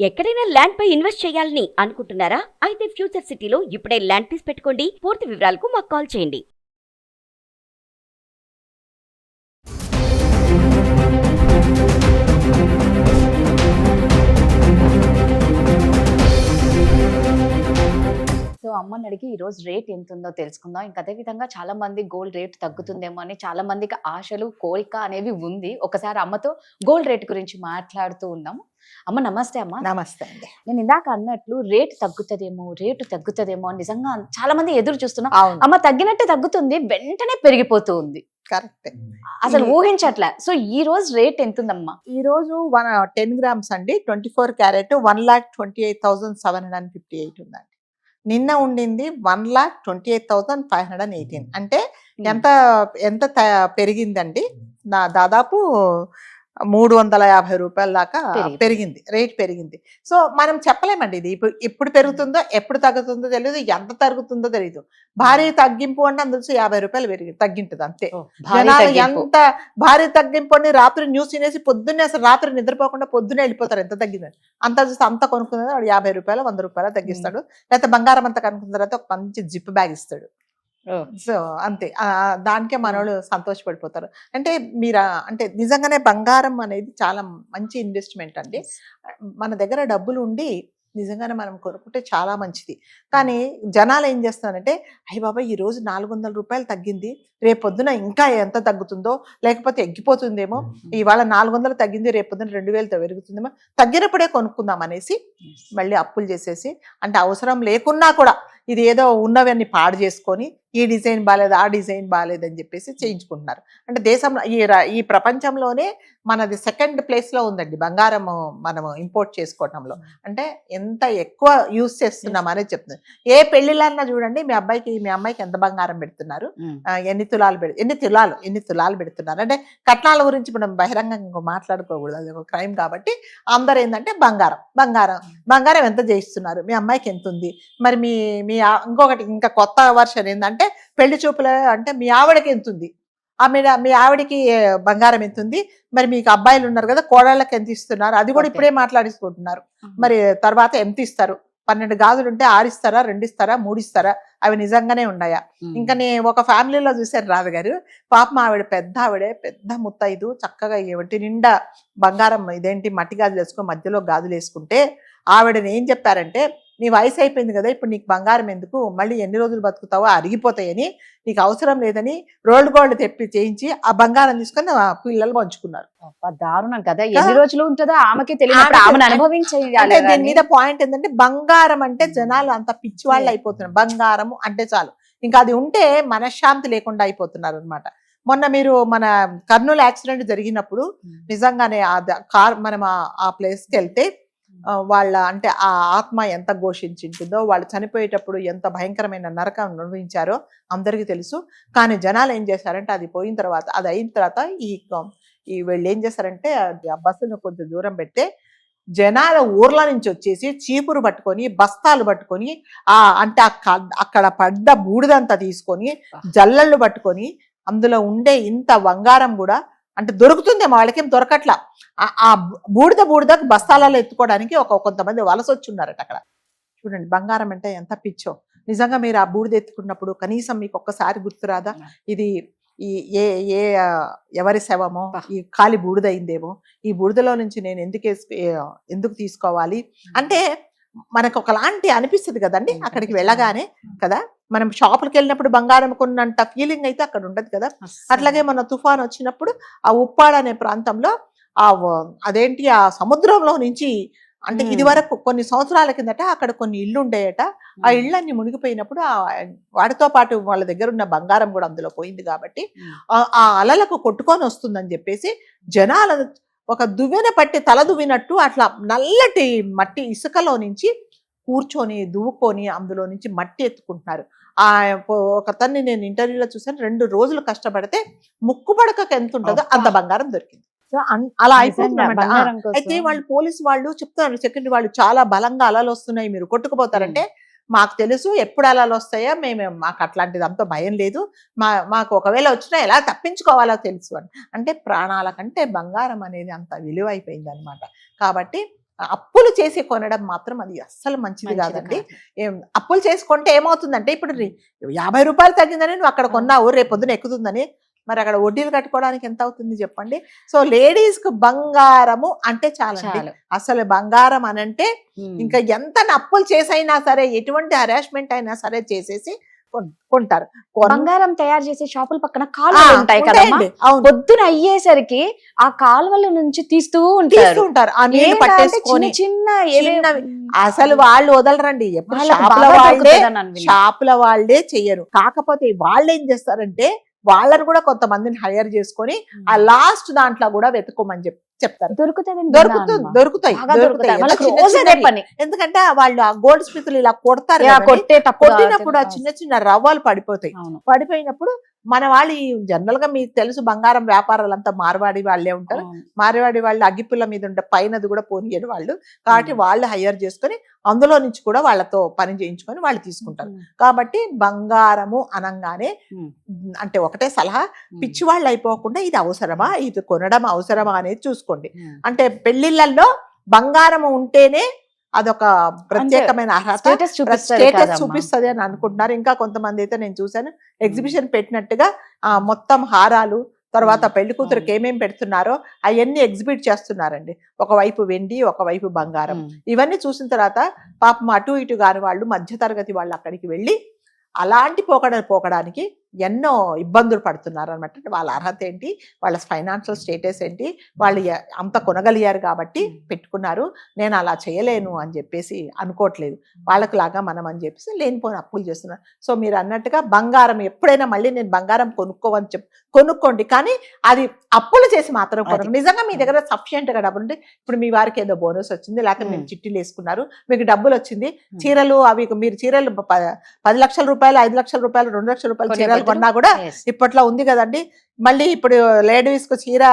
ఎక్కడైనా ల్యాండ్ పై ఇన్వెస్ట్ చేయాలని అనుకుంటున్నారా? అయితే ఫ్యూచర్ సిటీలో ఇప్పుడే ల్యాండ్ పీస్ పెట్టుకోండి. పూర్తి వివరాలకు మాకు కాల్ చేయండి. సో అమ్మని అడిగి ఈరోజు రేట్ ఎంత ఉందో తెలుసుకుందాం. ఇంకా అదే విధంగా చాలా మంది గోల్డ్ రేట్ తగ్గుతుందేమో అని చాలా మందికి ఆశలు, కోరిక అనేవి ఉంది. ఒకసారి అమ్మతో గోల్డ్ రేట్ గురించి మాట్లాడుతూ ఉన్నాము. అమ్మ నమస్తే. అమ్మ నమస్తే అండి. నేను ఇందాక అన్నట్లు రేటు తగ్గుతుందేమో అని నిజంగా చాలా మంది ఎదురు చూస్తున్నాం. అవును, అమ్మ తగ్గినట్టే తగ్గుతుంది, వెంటనే పెరిగిపోతూ ఉంది. కరెక్ట్. అసలు ఊహించట్లే. సో ఈ రోజు రేట్ ఎంత ఉందమ్మా? ఈ రోజు 10 గ్రామ్స్ అండి, 24 క్యారెట్ 1,28,758 ఉందండి. నిన్న ఉండింది 1,28,518. అంటే ఎంత ఎంత పెరిగిందండి? దాదాపు 350 రూపాయల దాకా పెరిగింది, రేట్ పెరిగింది. సో మనం చెప్పలేమండి ఇది ఇప్పుడు పెరుగుతుందో ఎప్పుడు తగ్గుతుందో తెలియదు, ఎంత తగ్గుతుందో తెలియదు. భారీ తగ్గింపు అంటే అందులో 50 రూపాయలు తగ్గింటుంది అంతే. జనాలు ఎంత భారీ తగ్గింపు అని రాత్రి న్యూస్ తినేసి పొద్దున్నే అసలు రాత్రి నిద్రపోకుండా పొద్దున్నే వెళ్ళిపోతారు. ఎంత తగ్గిందని అంత చూసి అంత కొనుక్కున్నది వాడు 50 రూపాయలు 100 రూపాయలు తగ్గిస్తాడు. లేకపోతే బంగారం అంతా కనుక్కున్న తర్వాత ఒక మంచి జిప్ బ్యాగ్ ఇస్తాడు. సో అంతే, దానికే మనోళ్ళు సంతోషపడిపోతారు. అంటే మీరు అంటే నిజంగానే బంగారం అనేది చాలా మంచి ఇన్వెస్ట్మెంట్ అండి. మన దగ్గర డబ్బులు ఉండి నిజంగానే మనం కొనుక్కుంటే చాలా మంచిది. కానీ జనాలు ఏం చేస్తారంటే, అయ్య బాబా ఈ రోజు 400 రూపాయలు తగ్గింది, రేపు పొద్దున ఇంకా ఎంత తగ్గుతుందో, లేకపోతే ఎగ్గిపోతుందేమో, ఇవాళ 400 తగ్గింది రేపు పొద్దున 2000 పెరుగుతుందేమో, తగ్గినప్పుడే కొనుక్కుందాం అనేసి మళ్ళీ అప్పులు చేసేసి, అంటే అవసరం లేకున్నా కూడా ఇది ఏదో ఉన్నవన్నీ పాడు చేసుకొని ఈ డిజైన్ బాగాలేదు ఆ డిజైన్ బాగాలేదు అని చెప్పేసి చేయించుకుంటున్నారు. అంటే దేశంలో ఈ ప్రపంచంలోనే మనది సెకండ్ ప్లేస్లో ఉందండి బంగారము మనము ఇంపోర్ట్ చేసుకోవటంలో. అంటే ఎంత ఎక్కువ యూజ్ చేస్తున్నాం అనేది చెప్తుంది. ఏ పెళ్లిళ్ళన్నా చూడండి, మీ అమ్మాయికి ఎంత బంగారం పెడుతున్నారు, ఎన్ని తులాలు పెడుతున్నారు. అంటే కట్నాల గురించి మనం బహిరంగంగా మాట్లాడుకోకూడదు, అది ఒక క్రైమ్ కాబట్టి అందరూ ఏంటంటే బంగారం ఎంత చేయిస్తున్నారు, మీ అమ్మాయికి ఎంత ఉంది, మరి మీ ఇంకొకటి ఇంకా కొత్త వర్షన్ ఏంటంటే పెళ్లి చూపులు అంటే మీ ఆవిడకి ఎంత ఉంది, మీ ఆవిడకి బంగారం ఎంత ఉంది, మరి మీకు అబ్బాయిలు ఉన్నారు కదా కోడళ్ళకి ఎంత ఇస్తున్నారు, అది కూడా ఇప్పుడే మాట్లాడేసుకుంటున్నారు. మరి తర్వాత ఎంత ఇస్తారు, 12 గాజులు ఉంటే 6 ఇస్తారా, 2 ఇస్తారా, 3 ఇస్తారా, అవి నిజంగానే ఉన్నాయా? ఇంకా ఒక ఫ్యామిలీలో చూశారు రాజుగారు, పాపం పెద్ద ముత్తైదు చక్కగా ఏమిటి నిండా బంగారం ఇదేంటి మట్టి గాజులు వేసుకొని మధ్యలో గాజులు వేసుకుంటే ఆవిడని ఏం చెప్పారంటే, నీ వయసు అయిపోయింది కదా, ఇప్పుడు నీకు బంగారం ఎందుకు, మళ్ళీ ఎన్ని రోజులు బతుకుతావో అరిగిపోతాయని, నీకు అవసరం లేదని రోల్డ్ గోల్డ్ చేయించి ఆ బంగారం తీసుకొని పిల్లలు పంచుకున్నారు. దారుణం కదా, ఎన్ని రోజులు ఉంటుందో ఆమెకి తెలియదు, ఆమెను అనుభవించాలి. దీని మీద పాయింట్ ఏంటంటే, బంగారం అంటే జనాలు అంత పిచ్చి వాళ్ళు అయిపోతున్నారు. బంగారం అంటే చాలు, ఇంకా అది ఉంటే మనశ్శాంతి లేకుండా అయిపోతున్నారు అనమాట. మొన్న మీరు మన కర్నూలు యాక్సిడెంట్ జరిగినప్పుడు నిజంగానే మనం ఆ ప్లేస్కి వెళ్తే వాళ్ళ అంటే ఆ ఆత్మ ఎంత ఘోషించింటుందో, వాళ్ళు చనిపోయేటప్పుడు ఎంత భయంకరమైన నరకం అనుభవించారో అందరికీ తెలుసు. కానీ జనాలు ఏం చేశారంటే, అది పోయిన తర్వాత అది అయిన తర్వాత ఈ వీళ్ళు ఏం చేశారంటే, ఆ బస్సును కొంచెం దూరం పెడితే జనాల ఊర్ల నుంచి వచ్చేసి చీపురు పట్టుకొని బస్తాలు పట్టుకొని అంటే అక్కడ పడ్డ బూడిదంతా తీసుకొని జల్లళ్ళు పట్టుకొని అందులో ఉండే ఇంత బంగారం కూడా అంటే దొరుకుతుందేమో, వాళ్ళకేం దొరకట్లా, ఆ బూడిద బస్తాలలో ఎత్తుకోవడానికి కొంతమంది వలస వచ్చున్నారట అక్కడ. చూడండి బంగారం అంటే ఎంత పిచ్చో. నిజంగా మీరు ఆ బూడిద ఎత్తుకున్నప్పుడు కనీసం మీకు ఒక్కసారి గుర్తురాదా, ఇది ఎవరి శవమో, ఈ ఖాళీ బూడిదయిందేమో, ఈ బూడిదలో నుంచి నేను ఎందుకు తీసుకోవాలి అంటే మనకు ఒకలాంటి అనిపిస్తుంది కదండి అక్కడికి వెళ్ళగానే కదా. మనం షాపులకు వెళ్ళినప్పుడు బంగారం కొన్నంత ఫీలింగ్ అయితే అక్కడ ఉండదు కదా. అట్లాగే మన తుఫాన్ వచ్చినప్పుడు ఆ ఉప్పాడ అనే ప్రాంతంలో అదేంటి ఆ సముద్రంలో నుంచి అంటే ఇది వరకు కొన్ని సంవత్సరాల కిందట అక్కడ కొన్ని ఇళ్ళు ఉండేయట, ఆ ఇళ్ళన్ని మునిగిపోయినప్పుడు వాటితో పాటు వాళ్ళ దగ్గర ఉన్న బంగారం కూడా అందులో పోయింది కాబట్టి ఆ అలలకు కొట్టుకొని వస్తుందని చెప్పేసి జనాల ఒక దువ్వెన పట్టి తల దువ్వినట్టు అట్లా నల్లటి మట్టి ఇసుకలో నుంచి కూర్చొని దువ్వుకొని అందులో నుంచి మట్టి ఎత్తుకుంటున్నారు. ఒకతన్ని నేను ఇంటర్వ్యూలో చూసాను, 2 రోజులు కష్టపడితే ముక్కు పడకకు ఎంత ఉంటుందో అంత బంగారం దొరికింది. సో అలా అయిపోతుందన్నమాట. అయితే వాళ్ళు పోలీసు వాళ్ళు చెప్తున్నారు, సెక్యూరిటీ వాళ్ళు చాలా బలంగా అలలు వస్తున్నాయి, మీరు కొట్టుకుపోతారంటే మాకు తెలుసు ఎప్పుడు అలలు వస్తాయో, మాకు అట్లాంటిది అంత భయం లేదు, మాకు ఒకవేళ వచ్చినా ఎలా తప్పించుకోవాలో తెలుసు అని. అంటే ప్రాణాల కంటే బంగారం అనేది అంత విలువైపోయింది అనమాట. కాబట్టి అప్పులు చేసి కొనడం మాత్రం అది అస్సలు మంచిది కాదండి. అప్పులు చేసి కొంటే ఏమవుతుందంటే ఇప్పుడు 50 రూపాయలు తగ్గిందని నువ్వు అక్కడ కొన్నావు, రేపు పొద్దున ఎక్కుతుందని మరి అక్కడ వడ్డీలు కట్టుకోవడానికి ఎంత అవుతుంది చెప్పండి. సో లేడీస్ కు బంగారము అంటే చాలండి. అసలు బంగారం అనంటే ఇంకా ఎంత అప్పులు చేసైనా సరే, ఎటువంటి హరాస్మెంట్ అయినా సరే చేసేసి కొంటారు. బంగారం తయారు చేసే షాపుల పక్కన కాలువలు ఉంటాయి కదా, పొద్దున అయ్యేసరికి ఆ కాలువల నుంచి తీస్తూ ఉంటారు. ఆ నీళ్లు పట్టేసుకొని చిన్న అసలు వాళ్ళు వదలరండి. ఎప్పుడు షాపుల వాళ్ళే చెయ్యరు. కాకపోతే వాళ్ళు ఏం చేస్తారంటే వాళ్ళని కూడా కొంతమందిని హైర్ చేసుకొని ఆ లాస్ట్ దాంట్లో కూడా వెతుకోమని చెప్తారు. దొరుకుతాయి. ఎందుకంటే వాళ్ళు ఆ గోల్డ్ స్మిత్లు ఇలా కొడతారు, కొట్టినప్పుడు ఆ చిన్న చిన్న రవ్వలు పడిపోతాయి. పడిపోయినప్పుడు మన వాళ్ళు జనరల్ గా మీకు తెలుసు బంగారం వ్యాపారాలంతా మార్వాడి వాళ్ళే ఉంటారు. మార్వాడి వాళ్ళు అగ్గిపుల్ల మీద ఉండే పైనది కూడా పోనీయడు వాళ్ళు. కాబట్టి వాళ్ళు హైర్ చేసుకొని అందులో నుంచి కూడా వాళ్ళతో పని చేయించుకొని వాళ్ళు తీసుకుంటారు. కాబట్టి బంగారము అనంగానే అంటే ఒకటే సలహా, పిచ్చి వాళ్ళు అయిపోకుండా ఇది అవసరమా, ఇది కొనడం అవసరమా అనేది చూసుకోండి. అంటే పెళ్లిళ్లలో బంగారం ఉంటేనే అదొక ప్రత్యేకమైన అర్హత, స్టేటస్ చూపిస్తుంది అని అనుకుంటున్నారు. ఇంకా కొంతమంది అయితే నేను చూసాను ఎగ్జిబిషన్ పెట్టినట్టుగా మొత్తం హారాలు, తర్వాత పెళ్లి కూతురికి ఏమేమి పెడుతున్నారో అవన్నీ ఎగ్జిబిట్ చేస్తున్నారండి. ఒకవైపు వెండి, ఒకవైపు బంగారం. ఇవన్నీ చూసిన తర్వాత పాపం అటు ఇటు కాని వాళ్ళు, మధ్యతరగతి వాళ్ళు అక్కడికి వెళ్ళి అలాంటి పోకడానికి ఎన్నో ఇబ్బందులు పడుతున్నారు అనమాట. వాళ్ళ అర్హత ఏంటి, వాళ్ళ ఫైనాన్షియల్ స్టేటస్ ఏంటి, వాళ్ళు అంత కొనగలిగారు కాబట్టి పెట్టుకున్నారు, నేను అలా చేయలేను అని చెప్పేసి అనుకోవట్లేదు. వాళ్ళకు లాగా మనం అని చెప్పేసి లేనిపోయిన అప్పులు చేస్తున్నారు. సో మీరు అన్నట్టుగా బంగారం ఎప్పుడైనా మళ్ళీ నేను బంగారం కొనుక్కోవని కొనుక్కోండి, కానీ అది అప్పులు చేసి మాత్రం కొనరు. నిజంగా మీ దగ్గర సఫిషియెంట్ గా డబ్బులు ఉంటే, ఇప్పుడు మీ వారికి ఏదో బోనస్ వచ్చింది, లేకపోతే మీరు చిట్టీలు వేసుకున్నారు, మీకు డబ్బులు వచ్చింది, చీరలు అవి మీరు చీరలు 10 లక్షల రూపాయలు, 5 లక్షల రూపాయలు, 2 లక్షల రూపాయలు చీరలు కొన్నా కూడా ఇప్పట్లో ఉంది కదండి. మళ్ళీ ఇప్పుడు లేడీస్ కు చీర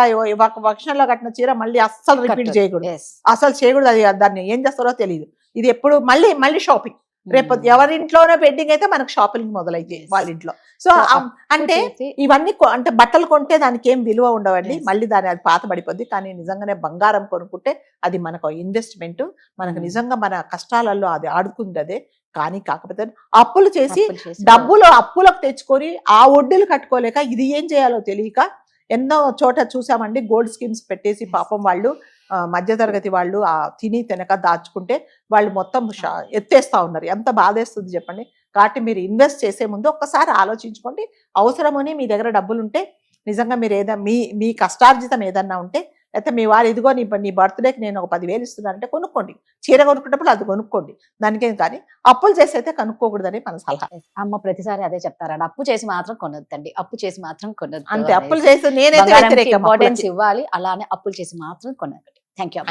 వర్షంలో కట్టిన చీర మళ్ళీ అస్సలు రిపీట్ చేయకూడదు, అసలు చేయకూడదు. అది దాన్ని ఏం చేస్తారో తెలియదు. ఇది ఎప్పుడు మళ్ళీ షాపింగ్, రేపు ఎవరింట్లోనే వెడ్డింగ్ అయితే మనకు షాపింగ్ మొదలైతే వాళ్ళ ఇంట్లో. సో అంటే ఇవన్నీ అంటే బట్టలు కొంటే దానికి ఏం విలువ ఉండవండి, మళ్ళీ దాని అది పాత పడిపోద్ది. కానీ నిజంగానే బంగారం కొనుక్కుంటే అది మనకు ఇన్వెస్ట్మెంట్, మనకు నిజంగా మన కష్టాలలో అది ఆడుకుంది అదే. కానీ కాకపోతే అప్పులు చేసి డబ్బులు అప్పులకు తెచ్చుకొని ఆ వడ్డీలు కట్టుకోలేక ఇది ఏం చేయాలో తెలియక ఎన్నో చోట చూసామండి. గోల్డ్ స్కీమ్స్ పెట్టేసి పాపం వాళ్ళు మధ్యతరగతి వాళ్ళు తిని తినక దాచుకుంటే వాళ్ళు మొత్తం ఎత్తేస్తా ఉన్నారు. ఎంత బాధేస్తుంది చెప్పండి. కాబట్టి మీరు ఇన్వెస్ట్ చేసే ముందు ఒక్కసారి ఆలోచించుకోండి. అవసరమని మీ దగ్గర డబ్బులు ఉంటే, నిజంగా మీరు ఏదైనా మీ కష్టార్జితం ఏదన్నా ఉంటే, అయితే మీ వారు ఇదిగో నీ బర్త్డేకి నేను ఒక 10,000 ఇస్తున్నానంటే కొనుక్కోండి. చీర కొనుక్కున్నప్పుడు అది కొనుక్కోండి, దానికేం. కానీ అప్పులు చేసి అయితే కనుక్కోకూడదని మన సలహా. అమ్మ ప్రతిసారి అదే చెప్తారండి, అప్పు చేసి మాత్రం కొనొద్దండి, అప్పు చేసి మాత్రం కొనొద్దు. అంతే, అప్పులు చేసి నేనైతే ఇంపార్టెన్స్ ఇవ్వాలి, అలానే అప్పులు చేసి మాత్రం కొనొద్దండి. Thank you.